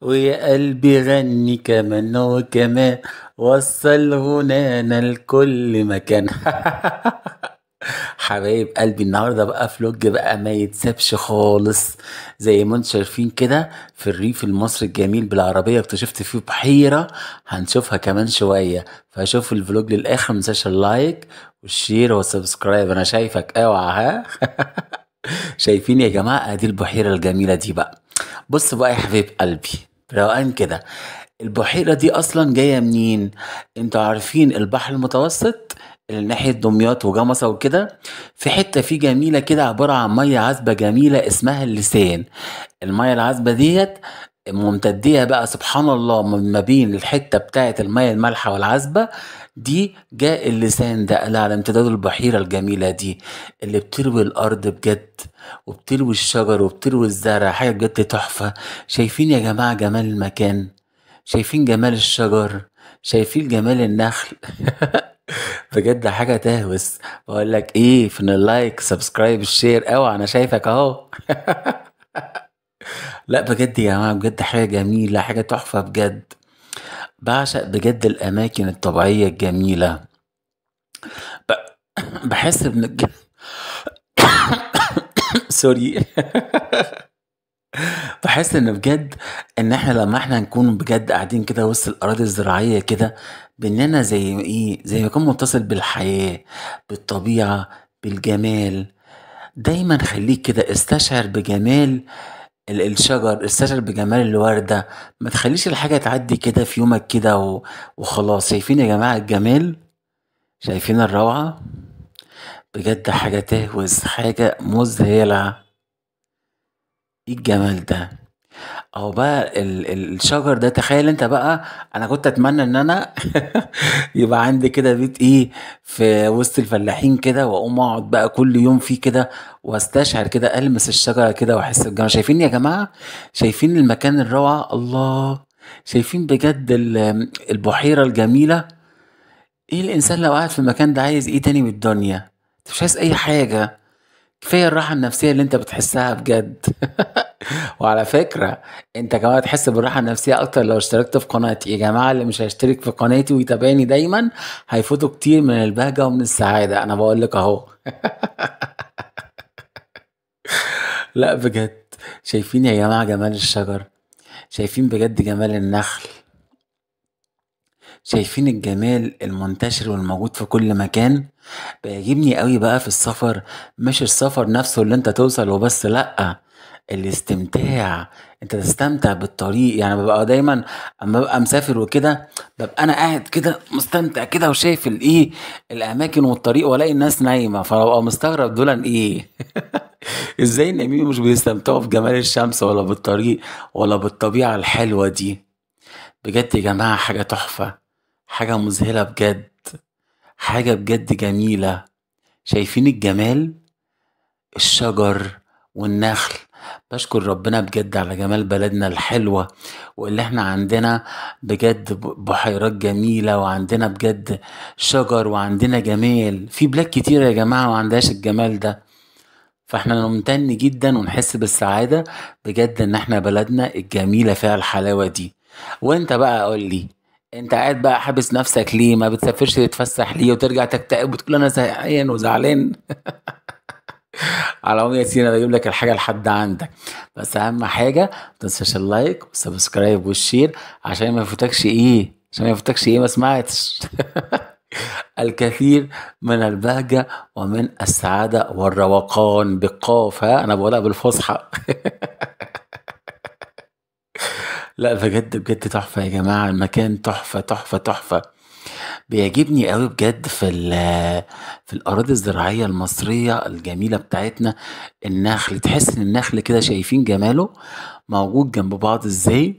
ويا قلبي غني كمان وكمان، وصل غنانا لكل مكان. حبايب قلبي، النهارده بقى فلوج بقى ما يتسابش خالص. زي ما انتم شايفين كده، في الريف المصري الجميل بالعربيه اكتشفت فيه بحيره هنشوفها كمان شويه. فشوفوا الفلوج للاخر، متنساش اللايك والشير والسبسكرايب. انا شايفك اوعى ها. شايفين يا جماعه؟ ادي البحيره الجميله دي بقى. بص بقى يا حبيب قلبي، روقان كده. البحيرة دي أصلا جاية منين؟ انتوا عارفين البحر المتوسط اللي ناحية دمياط وجمصة وكده، في حتة فيه جميلة كده عبارة عن مية عذبة جميلة اسمها اللسان. المية العذبة ديت ممتدية بقى سبحان الله من ما بين الحتة بتاعة المية المالحة والعذبة دي، جاء اللسان ده اللي على امتداد البحيرة الجميلة دي، اللي بتروي الأرض بجد، وبتروي الشجر وبتروي الزرع، حاجة بجد تحفة. شايفين يا جماعة جمال المكان؟ شايفين جمال الشجر؟ شايفين جمال النخل؟ بجد حاجة تهوس. بقول لك ايه، فين اللايك سبسكرايب الشير؟ اوعى، انا شايفك اهو. لا بجد يا جماعة، بجد حاجة جميلة، حاجة تحفة بجد. بعشق بجد الأماكن الطبيعية الجميلة. ب... بحس سوري. بحس ان بجد ان احنا لما احنا نكون بجد قاعدين كده وسط الاراضي الزراعيه كده، باننا زي ايه، زي ما يكون متصل بالحياه، بالطبيعه، بالجمال. دايما خليك كده استشعر بجمال الشجر، استشعر بجمال الورده. ما تخليش الحاجه تعدي كده في يومك كده وخلاص. شايفين يا جماعه الجمال؟ شايفين الروعه؟ بجد حاجه تهوس، حاجه مذهله. ايه الجمال ده؟ اهو بقى الشجر ده، تخيل انت بقى. انا كنت اتمنى ان انا يبقى عندي كده بيت ايه في وسط الفلاحين كده، واقوم اقعد بقى كل يوم فيه كده، واستشعر كده، المس الشجره كده واحس بالجمال. شايفين يا جماعه؟ شايفين المكان الروعه؟ الله. شايفين بجد البحيره الجميله؟ ايه الانسان لو قاعد في المكان ده عايز ايه تاني من الدنيا؟ انت مش عايز اي حاجه. كفايه الراحه النفسيه اللي انت بتحسها بجد. وعلى فكرة، انت كمان هتحس بالراحة النفسية اكتر لو اشتركت في قناتي. يا جماعة اللي مش هيشترك في قناتي ويتابعني دايما هيفوتوا كتير من البهجة ومن السعادة، انا بقول لك اهو. لا بجد. شايفين يا جماعة جمال الشجر؟ شايفين بجد جمال النخل؟ شايفين الجمال المنتشر والموجود في كل مكان؟ بيعجبني قوي بقى في السفر، مش السفر نفسه اللي انت توصل وبس، لأ، الاستمتاع. انت تستمتع بالطريق. يعني ببقى دايما اما ببقى مسافر وكده، ببقى انا قاعد كده مستمتع كده وشايف الايه، الاماكن والطريق، والاقي الناس نايمه، فببقى مستغرب دول ايه. ازاي النايمين مش بيستمتعوا بجمال الشمس ولا بالطريق ولا بالطبيعه الحلوه دي؟ بجد يا جماعه حاجه تحفه، حاجه مذهله بجد، حاجه بجد جميله. شايفين الجمال؟ الشجر والنخل. بشكر ربنا بجد على جمال بلدنا الحلوة، واللي احنا عندنا بجد بحيرات جميلة، وعندنا بجد شجر، وعندنا جمال. في بلاد كتيرة يا جماعة ما عندهاش الجمال ده. فاحنا نمتن جدا ونحس بالسعادة بجد ان احنا بلدنا الجميلة فيها الحلاوة دي. وانت بقى قول لي، انت قاعد بقى حابس نفسك ليه؟ ما بتسافرش تتفسح ليه وترجع تكتئب وتقول انا زهقان وزعلان؟ على العموم يا سيدي، انا بجيب لك الحاجه لحد عندك. بس اهم حاجه ما تنساش اللايك والسبسكرايب والشير، عشان ما يفوتكش ايه، عشان ما يفوتكش ايه، ما سمعتش. الكثير من البهجه ومن السعاده والروقان بالقاف، ها انا بقولها بالفصحى. لا بجد بجد تحفه يا جماعه، المكان تحفه تحفه تحفه. بيعجبني قوي بجد في الأراضي الزراعية المصرية الجميلة بتاعتنا. النخل، تحس ان النخل كده شايفين جماله موجود جنب بعض ازاي؟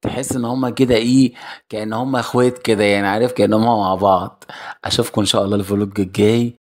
تحس ان هما كده ايه، كأن هما اخوات كده، يعني عارف، كأن هما مع بعض. اشوفكم ان شاء الله الفلوج الجاي.